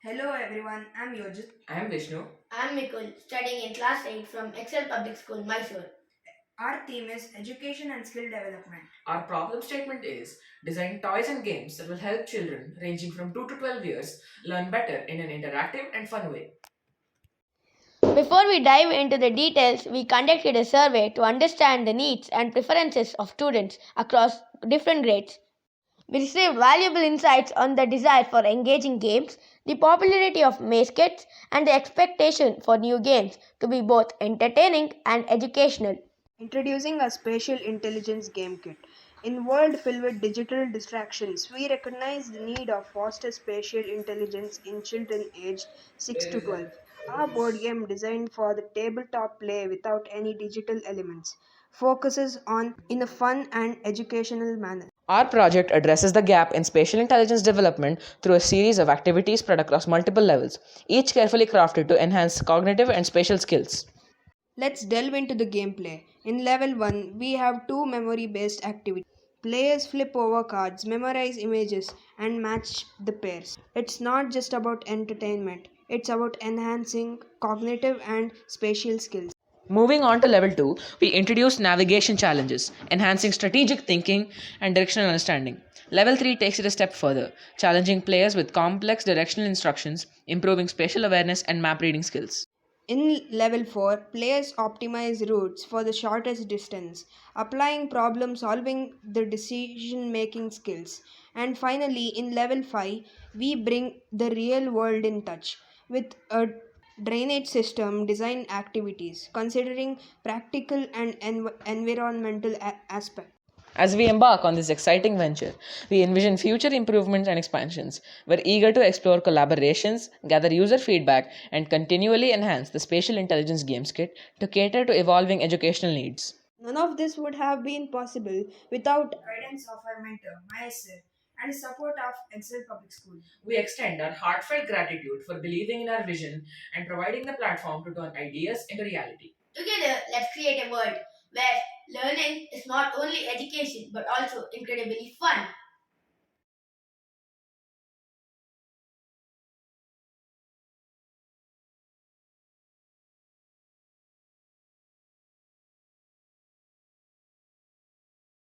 Hello everyone, I'm Yojith. I am Vishnu. I'm Mikul, studying in class 8 from ATL Public School, Mysore. Our theme is education and skill development. Our problem statement is design toys and games that will help children ranging from 2 to 12 years learn better in an interactive and fun way. Before we dive into the details, we conducted a survey to understand the needs and preferences of students across different grades. We received valuable insights on the desire for engaging games, the popularity of maze kits, and the expectation for new games to be both entertaining and educational. Introducing a spatial intelligence game kit. In a world filled with digital distractions, we recognize the need of foster spatial intelligence in children aged 6 to 12. Our board game designed for the tabletop play without any digital elements focuses on in a fun and educational manner. Our project addresses the gap in spatial intelligence development through a series of activities spread across multiple levels, each carefully crafted to enhance cognitive and spatial skills. Let's delve into the gameplay. In level 1, we have two memory based activities. Players flip over cards, memorize images, and match the pairs. It's not just about entertainment, it's about enhancing cognitive and spatial skills. Moving on to level 2, we introduce navigation challenges, enhancing strategic thinking and directional understanding. Level 3 takes it a step further, challenging players with complex directional instructions, improving spatial awareness and map reading skills. In level 4, players optimize routes for the shortest distance, applying problem solving the decision making skills. And finally, in level 5, we bring the real world in touch with a drainage system design activities, considering practical and environmental aspects. As we embark on this exciting venture, we envision future improvements and expansions. We're eager to explore collaborations, gather user feedback, and continually enhance the Spatial Intelligence Games Kit to cater to evolving educational needs. None of this would have been possible without the guidance of our mentor, Mysore, and the support of Excel Public School. We extend our heartfelt gratitude for believing in our vision and providing the platform to turn ideas into reality. Together, let's create a world where learning is not only education but also incredibly fun.